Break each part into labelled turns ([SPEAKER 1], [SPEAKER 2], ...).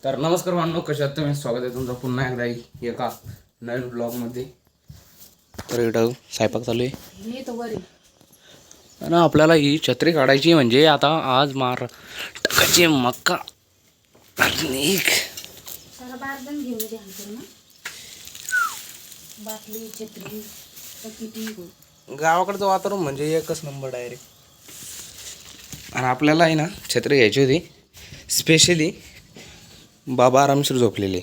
[SPEAKER 1] तर नमस्कार मानव, कशा आहात तुम्ही? स्वागत आहे तुमचं पुन्हा एकदा एका नवीन ब्लॉगमध्ये. तर इकडं स्वयंपाक चालू आहे आणि आपल्याला ही छत्री काढायची म्हणजे आता आज मार टाकायची मक्का. गावाकडचं वातावरण म्हणजे एकच नंबर डायरेक्ट. आणि आपल्याला आहे ना छत्री घ्यायची होती स्पेशली. बाबा आरामशीर झोपलेले.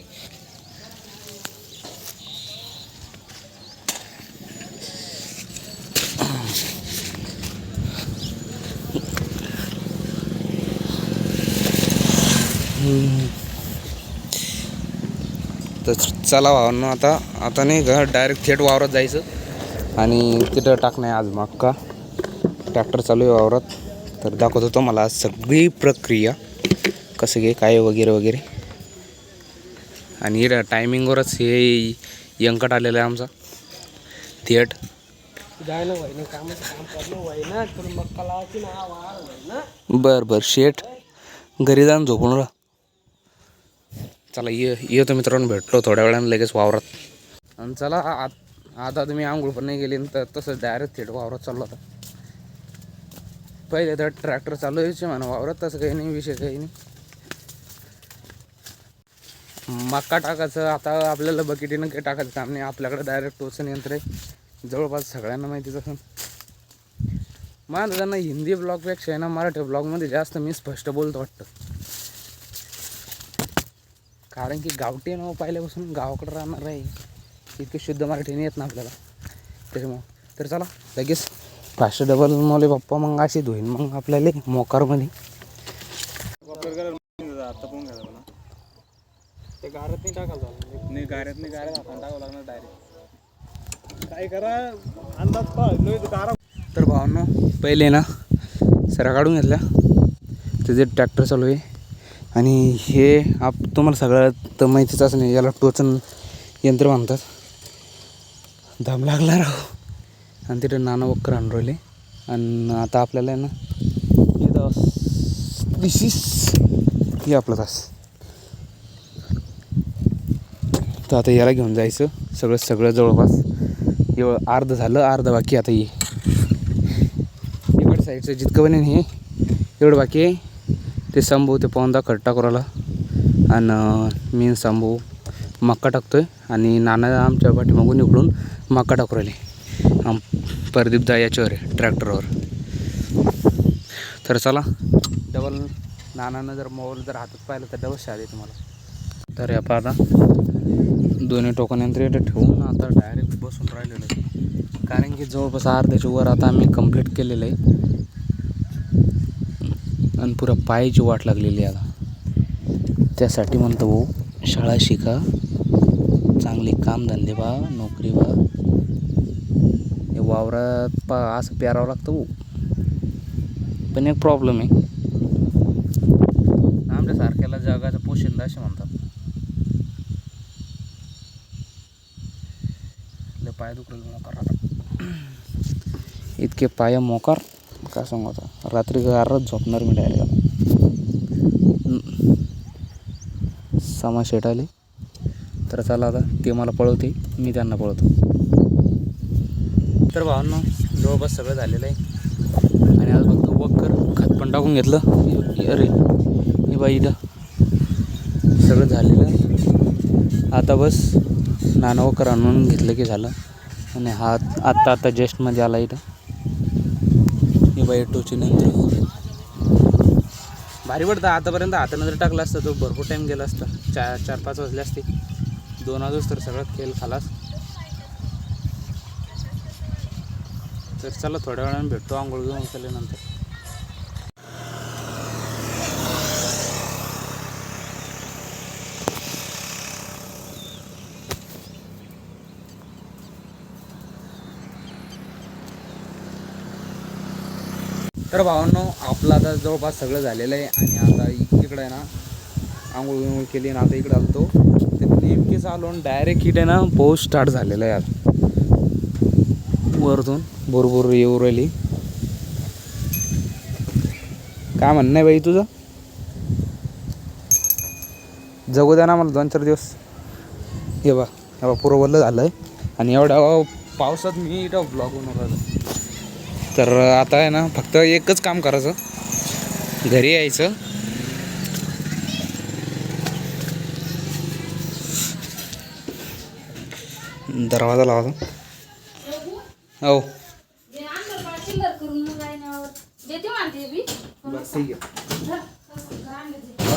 [SPEAKER 1] तर चला भावांनो, आता नाही का डायरेक्ट थेट वावरात जायचं आणि तिथं टाकणं आहे आज मक्का. ट्रॅक्टर चालू आहे वावरात. तर दाखवत होतो मला सगळी प्रक्रिया कसं घे काय वगैरे वगैरे. आणि टायमिंगवरच हे यंकट आलेलं आहे आमचा थेट. बर शेठ घरी जाऊन झोपून राहा. चला येतो मित्रांनो, भेटलो थोड्या वेळानं लगेच वावरात. आणि चला आता तुम्ही आंघोळ पण नाही गेली तर तसं डायरेक्ट थेट वावरात चाललो होता. पहिले तर ट्रॅक्टर चालू यायचे म्हणा वावरात, तसं काही नाही, विषय काही नाही. मक्का टाकायचं आता आपल्याला बकेटीनं काही टाकायचं काम नाही. आपल्याकडे डायरेक्ट टोचन यंत्र आहे, जवळपास सगळ्यांना माहितीच असं. मला त्यांना हिंदी ब्लॉगपेक्षा आहे ना मराठी ब्लॉगमध्ये जास्त मी स्पष्ट बोलतो वाटतं. कारण की गावठी नाव पहिल्यापासून गावाकडे राहणार आहे, इतके शुद्ध मराठी नाही येत ना आपल्याला त्याच्यामुळं. तर चला लगेच फास्ट डबल मोले पप्पा मग अशी धुईन मग आपल्याला मोकारमध्ये. ते गाऱ्यात नाही टाकायला नाही, गाऱ्यात आपण टाकावं लागणार डायरेक्ट. काय करा अंदाज पहा. तर भावांनो पहिले ना सरा काढून घेतल्या, त्याचे ट्रॅक्टर चालू आहे. आणि हे तुम्हाला सगळं तर माहितीच असं नाही, याला टोचन यंत्र म्हणतात. दम लागला राहू. आणि तिथे नाना वक्कर आणून राहिले. आणि आता आपल्याला आहे ना हे आपला तास. तर आता याला घेऊन जायचं सगळं जवळपास एवढं अर्ध झालं, अर्ध बाकी. आता ये इकडं साईडचं जितकं बनेन हे एवढं बाकी आहे. ते संभू ते पवनदा खट्टा करायला आणि मी संभू मक्का टाकतोय आणि नाना आमच्या पाठीमागून इकडून मक्का टाकू राहिले. परदीपदा याच्यावर आहे ट्रॅक्टरवर. तर चला डबल नानानं जर मोबाईल जर हातात पाहिलं तर डबल शाद आहे तुम्हाला. तर या आता दोन्ही टोकन यंत्र इथं ठेवून आता डायरेक्ट बसून राहिलेलं आहे. कारण की जवळपास अर्ध्याच्या वर आता आम्ही कंप्लीट केलेलं आहे आणि पुरा पायाची वाट लागलेली आहे आता. त्यासाठी म्हणतो भाऊ शाळा शिका, चांगले कामधंदे बा, नोकरी बा. हे वावरात असं प्यारावं लागतं भाऊ. पण एक प्रॉब्लेम आहे, आमच्यासारख्याला जगाचा पोशिंदा असे म्हणतात. पाय दुखले मोकार आता, इतके पाय मोकार काय सांगू. आता रात्री घरात झोपणार मी डायरेक्ट. समा शेट आले तर चला आता ते मला पळवते, मी त्यांना पळवतो. तर भावांनो जवळपास सगळं झालेलं आहे. आणि आज फक्त वक्कर खत पण टाकून घेतलं. अरे हे बाई इथं सगळं झालेलं आहे. आता बस नाना वक्कर आणून घेतलं की झालं. आणि हा आत्ता जस्टमध्ये आला इथं. हे बाई टोची नंतर भारी पडतं. आतापर्यंत हातानं जर टाकला असतं तो भरपूर टाईम गेला असता. 4-5 वाजले असते, 2 वाजूस तर सगळं खेळ खालास. तर चला थोड्या वेळाने भेटतो आंघोळ घेऊन केल्यानंतर. तर भावांनो आपलं आता जवळपास सगळं झालेलं आहे. आणि आता इकडे आहे ना आंघोळ केली आणि आता इकडे आलो ते नेमके चालून डायरेक्ट इकडे ना पाऊस स्टार्ट झालेला आहे. आता वरतून बरोबर येऊ राहिली. काय म्हणणं आहे बाई तुझं? जगू द्या ना मला 2-4 दिवस. हे बा पुरं वल्लं झालं आहे आणि एवढ्या पावसात मी इथं ब्लॉग बनवून राहिलो. तर आता आहे ना फक्त एकच काम करायचं, घरी यायचं, दरवाजा लावायचा. हो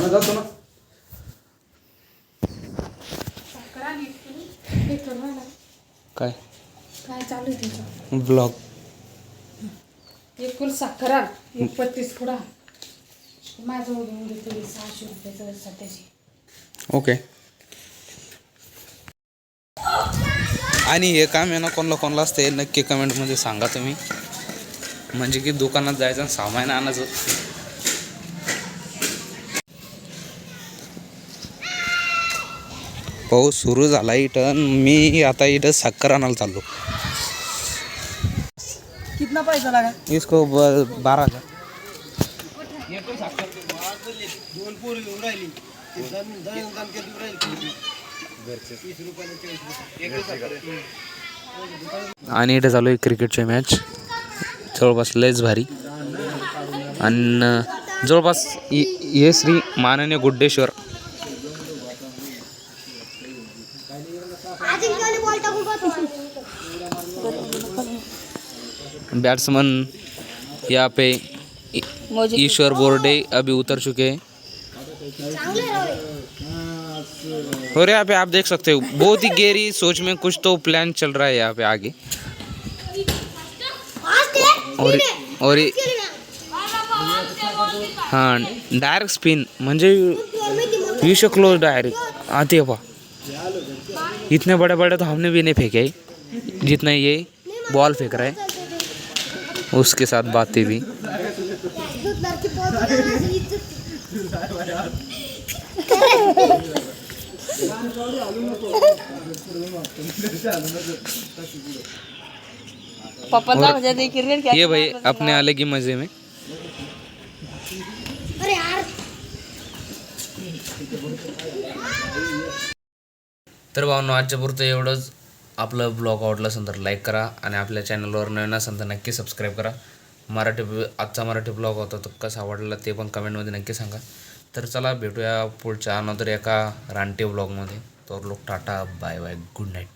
[SPEAKER 1] जातो ना. काय
[SPEAKER 2] काय चालू आहे तुझं?
[SPEAKER 1] ब्लॉग.
[SPEAKER 2] एक फुल साखर आण, एक 35 पुडा माझ्याजवळ घेऊन घेतली 600 रुपयाचं सध्याची.
[SPEAKER 1] ओके. आणि हे काम आहे ना कोणाला असते नक्की कमेंटमध्ये सांगा तुम्ही, म्हणजे की दुकानात जायचं आणि सामान आणायचं. पाऊस सुरू झाला इथं, मी आता इथं साखर आणायला चाललो.
[SPEAKER 2] कितना पैसा लगा?
[SPEAKER 1] इसको 12,000. आणि इथे चालू आहे क्रिकेटची मॅच, जवळपास लयच भारी. आणि जवळपास हे श्री माननीय गुड्डेश्वर बैट्समैन यहाँ पे ईश्वर बोर्डे अभी उतर चुके हैं. और यहाँ पे आप देख सकते हो बहुत ही गहरी सोच में कुछ तो प्लान चल रहा है यहाँ पे आगे. और हाँ डायरेक्ट स्पिन म्हणजे विश्व क्लोज डायरेक्ट आते पा. इतने बड़े बड़े तो हमने भी नहीं फेंके जितना ये बॉल फेंक रहा है. उसके साथ बातें भी. ये भाई अपने अलग ही मजे में. तर भावनो आजच्या पुरतं एवढंच. आपलं ब्लॉग आवडला असेल तर लाईक करा आणि आपल्या चॅनलवर नवीन असेल तर नक्की सबस्क्राईब करा. आजचा मराठी ब्लॉग होता तो कसा आवडला ते पण कमेंटमध्ये नक्की सांगा. तर चला भेटूया पुढच्या अनंतर एका रानटी ब्लॉगमध्ये. तर लोक tata bye bye good night.